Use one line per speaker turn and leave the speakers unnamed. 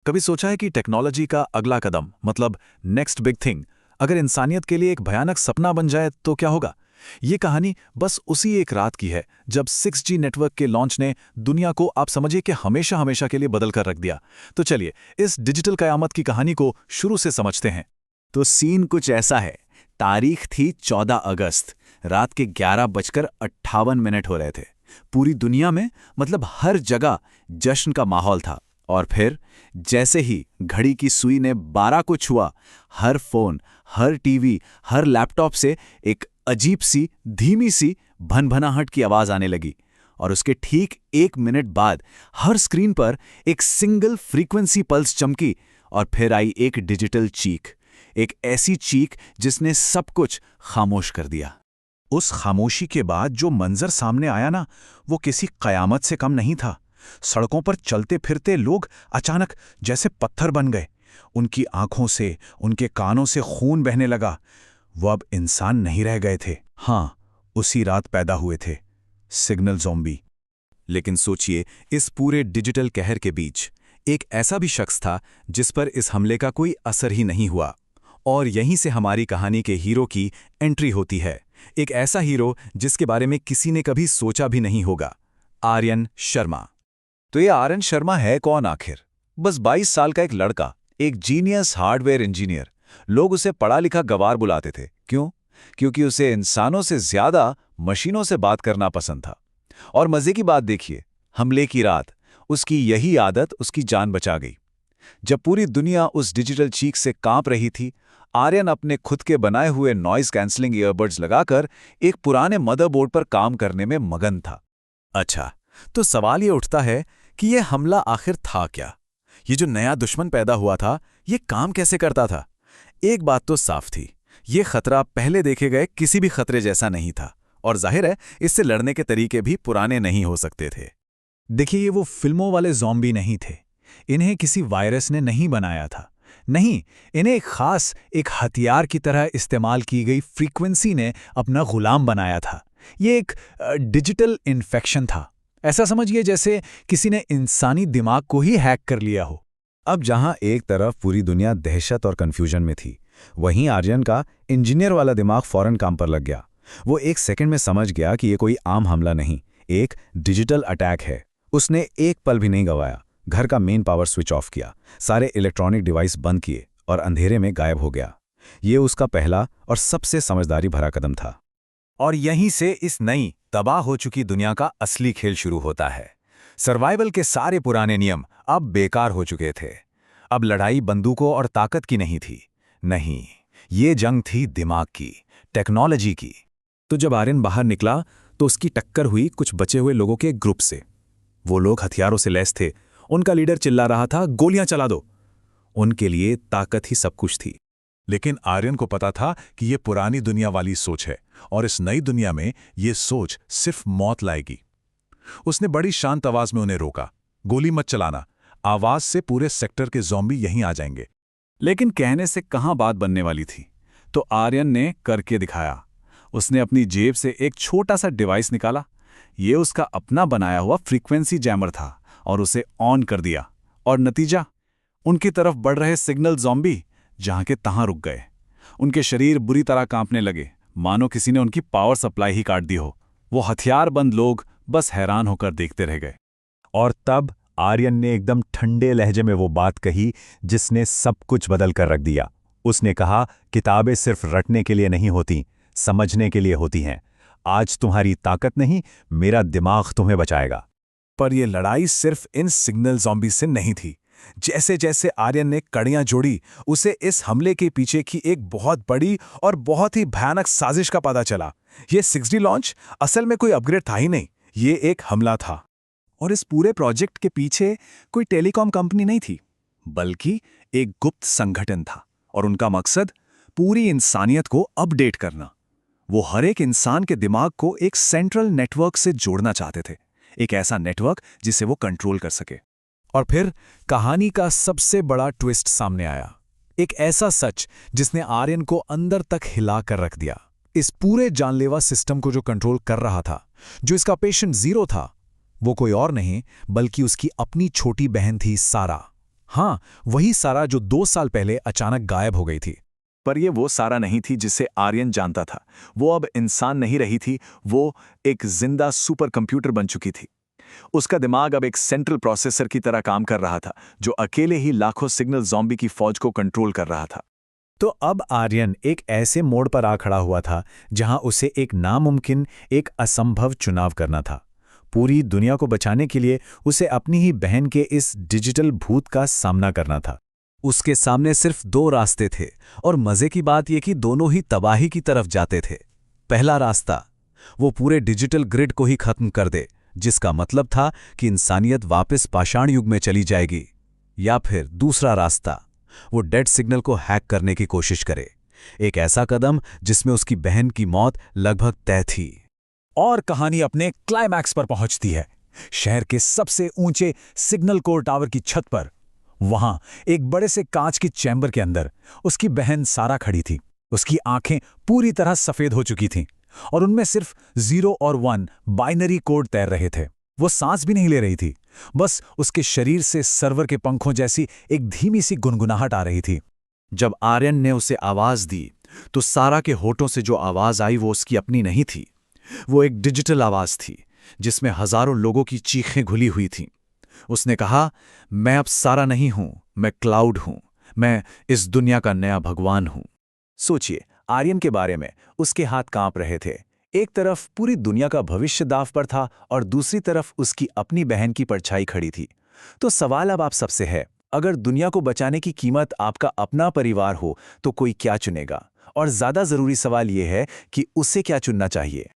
कभी सोचा है कि टेक्नोलॉजी का अगला कदम मतलब नेक्स्ट बिग थिंग अगर इंसानियत के लिए एक भयानक सपना बन जाए तो क्या होगा? ये कहानी बस उसी एक रात की है जब 6G नेटवर्क के लॉन्च ने दुनिया को आप समझिए कि हमेशा हमेशा के लिए बदल कर रख दिया। तो चलिए इस डिजिटल कयामत की कहानी को शुरू से समझते हैं।
तो सीन कुछ ऐसा है। तारीख थी 14 अगस्त। रात के 11:58 हो रहे थे। पूरी दुनिया में मतलब हर जगह जश्न का माहौल था। और फिर जैसे ही घड़ी की सुई ने 12 को छुआ, हर फोन, हर टीवी, हर लैपटॉप से एक अजीब सी धीमी सी भनभनाहट की आवाज आने लगी। और उसके ठीक 1 मिनट बाद हर स्क्रीन पर एक सिंगल फ्रीक्वेंसी पल्स चमकी और फिर आई एक डिजिटल चीख। एक ऐसी चीख जिसने सब कुछ खामोश कर दिया।
उस खामोशी के बाद जो मंजर सामने आया ना, वो किसी कयामत से कम नहीं था। सड़कों पर चलते फिरते लोग अचानक जैसे पत्थर बन गए। उनकी आंखों से, उनके कानों से खून बहने लगा। वो अब इंसान नहीं रह गए थे। हाँ, उसी रात पैदा हुए थे सिग्नल ज़ॉम्बी।
लेकिन सोचिए, इस पूरे डिजिटल कहर के बीच एक ऐसा भी शख्स था जिस पर इस हमले का कोई असर ही नहीं हुआ। और यहीं से हमारी कहानी के हीरो की एंट्री होती है। एक ऐसा हीरो जिसके बारे में किसी ने कभी सोचा भी नहीं होगा, आर्यन शर्मा।
तो ये आर्यन शर्मा है कौन आखिर? बस 22 साल का एक लड़का, एक जीनियस हार्डवेयर इंजीनियर। लोग उसे पढ़ा लिखा गवार बुलाते थे। क्यों? क्योंकि उसे इंसानों से ज्यादा मशीनों से बात करना पसंद था। और मजे की बात देखिए, हमले की रात उसकी यही आदत उसकी जान बचा गई। जब पूरी दुनिया उस डिजिटल चीख से कांप रही थी, आर्यन अपने खुद के बनाए हुए नॉइज कैंसलिंग ईयरबड्स लगाकर एक पुराने मदरबोर्ड पर काम करने में मगन था।
अच्छा, तो सवाल ये उठता है कि ये हमला आखिर था क्या? ये जो नया दुश्मन पैदा हुआ था, ये काम कैसे करता था? एक बात तो साफ थी, ये खतरा पहले देखे गए किसी भी खतरे जैसा नहीं था। और जाहिर है, इससे लड़ने के तरीके भी पुराने नहीं हो सकते थे।
देखिए, ये वो फिल्मों वाले ज़ॉम्बी नहीं थे। इन्हें किसी वायरस ने नहीं बनाया था। नहीं, इन्हें एक हथियार की तरह इस्तेमाल की गई फ्रीक्वेंसी ने अपना गुलाम बनाया था। ये एक डिजिटल इन्फेक्शन था। ऐसा समझिए जैसे किसी ने इंसानी दिमाग को ही हैक कर लिया हो।
अब जहां एक तरफ पूरी दुनिया दहशत और कंफ्यूजन में थी, वहीं आर्यन का इंजीनियर वाला दिमाग फौरन काम पर लग गया। वो एक सेकंड में समझ गया कि ये कोई आम हमला नहीं, एक डिजिटल अटैक है। उसने एक पल भी नहीं गंवाया। घर का मेन पावर स्विच ऑफ किया, सारे इलेक्ट्रॉनिक डिवाइस बंद किए और अंधेरे में गायब हो गया। ये उसका पहला और सबसे समझदारी भरा कदम था।
और यहीं से इस नई तबाह हो चुकी दुनिया का असली खेल शुरू होता है। सर्वाइवल के सारे पुराने नियम अब बेकार हो चुके थे। अब लड़ाई बंदूकों और ताकत की नहीं थी। नहीं, ये जंग थी दिमाग की, टेक्नोलॉजी की।
तो जब आर्यन बाहर निकला तो उसकी टक्कर हुई कुछ बचे हुए लोगों के ग्रुप से। वो लोग हथियारों से लैस थे। उनका लीडर चिल्ला रहा था, गोलियां चला दो। उनके लिए ताकत ही सब कुछ थी।
लेकिन आर्यन को पता था कि ये पुरानी दुनिया वाली सोच है और इस नई दुनिया में ये सोच सिर्फ मौत लाएगी। उसने बड़ी शांत आवाज में उन्हें रोका, गोली मत चलाना, आवाज से पूरे सेक्टर के ज़ॉम्बी यहीं आ जाएंगे। लेकिन कहने से कहां बात बनने वाली थी। तो आर्यन ने करके दिखाया। उसने अपनी जेब से एक छोटा सा डिवाइस निकाला। ये उसका अपना बनाया हुआ फ्रीक्वेंसी जैमर था और उसे ऑन कर दिया। और नतीजा, उनकी तरफ बढ़ रहे सिग्नल ज़ॉम्बी जहां के तहां रुक गए। उनके शरीर बुरी तरह कांपने लगे, मानो किसी ने उनकी पावर सप्लाई ही काट दी हो। वो हथियारबंद लोग बस हैरान होकर देखते रह गए।
और तब आर्यन ने एकदम ठंडे लहजे में वो बात कही जिसने सब कुछ बदल कर रख दिया। उसने कहा, किताबें सिर्फ रटने के लिए नहीं होती, समझने के लिए होती हैं। आज तुम्हारी ताकत नहीं, मेरा दिमाग तुम्हें बचाएगा।
पर यह लड़ाई सिर्फ इन सिग्नल ज़ॉम्बी से नहीं थी। जैसे जैसे आर्यन ने कड़ियां जोड़ी, उसे इस हमले के पीछे की एक बहुत बड़ी और बहुत ही भयानक साजिश का पता चला। यह 6D लॉन्च असल में कोई अपग्रेड था ही नहीं, ये एक हमला था। और इस पूरे प्रोजेक्ट के पीछे कोई टेलीकॉम कंपनी नहीं थी, बल्कि एक गुप्त संगठन था। और उनका मकसद पूरी इंसानियत को अपडेट करना। वो हर एक इंसान के दिमाग को एक सेंट्रल नेटवर्क से जोड़ना चाहते थे, एक ऐसा नेटवर्क जिसे वो कंट्रोल कर सके। और फिर कहानी का सबसे बड़ा ट्विस्ट सामने आया। एक ऐसा सच जिसने आर्यन को अंदर तक हिला कर रख दिया। इस पूरे जानलेवा सिस्टम को जो कंट्रोल कर रहा था, जो इसका पेशेंट जीरो था, वो कोई और नहीं बल्कि उसकी अपनी छोटी बहन थी, सारा। हाँ, वही सारा जो 2 साल पहले अचानक गायब हो गई थी।
पर ये वो सारा नहीं थी जिसे आर्यन जानता था। वो अब इंसान नहीं रही थी, वो एक जिंदा सुपर कंप्यूटर बन चुकी थी। उसका दिमाग अब एक सेंट्रल प्रोसेसर की तरह काम कर रहा था, जो अकेले ही लाखों सिग्नल ज़ॉम्बी की फौज को कंट्रोल कर रहा था।
तो अब आर्यन एक ऐसे मोड़ पर आ खड़ा हुआ था जहां उसे एक नामुमकिन, एक असंभव चुनाव करना था। पूरी दुनिया को बचाने के लिए उसे अपनी ही बहन के इस डिजिटल भूत का सामना करना था। उसके सामने सिर्फ 2 रास्ते थे, और मजे की बात यह कि दोनों ही तबाही की तरफ जाते थे। पहला रास्ता, वो पूरे डिजिटल ग्रिड को ही खत्म कर दे, जिसका मतलब था कि इंसानियत वापस पाषाण युग में चली जाएगी। या फिर दूसरा रास्ता, वो डेड सिग्नल को हैक करने की कोशिश करे, एक ऐसा कदम जिसमें उसकी बहन की मौत लगभग तय थी।
और कहानी अपने क्लाइमैक्स पर पहुंचती है, शहर के सबसे ऊंचे सिग्नल कोर टावर की छत पर। वहां एक बड़े से कांच की चैम्बर के अंदर उसकी बहन सारा खड़ी थी। उसकी आंखें पूरी तरह सफेद हो चुकी थीं, और उनमें सिर्फ 0 और 1 बाइनरी कोड तैर रहे थे। वो सांस भी नहीं ले रही थी, बस उसके शरीर से सर्वर के पंखों जैसी एक धीमी सी गुनगुनाहट आ रही थी।
जब आर्यन ने उसे आवाज दी, तो सारा के होठों से जो आवाज आई वो उसकी अपनी नहीं थी। वो एक डिजिटल आवाज थी, जिसमें हजारों लोगों की चीखें घुली हुई थीं। उसने कहा, मैं अब सारा नहीं हूं, मैं क्लाउड हूं, मैं इस दुनिया का नया भगवान हूं। सोचिए, आर्यन के बारे में उसके हाथ कांप रहे थे। एक तरफ पूरी दुनिया का भविष्य दांव पर था, और दूसरी तरफ उसकी अपनी बहन की परछाई खड़ी थी। तो सवाल अब आप सबसे है, अगर दुनिया को बचाने की कीमत आपका अपना परिवार हो, तो कोई क्या चुनेगा? और ज्यादा जरूरी सवाल यह है कि उसे क्या चुनना चाहिए।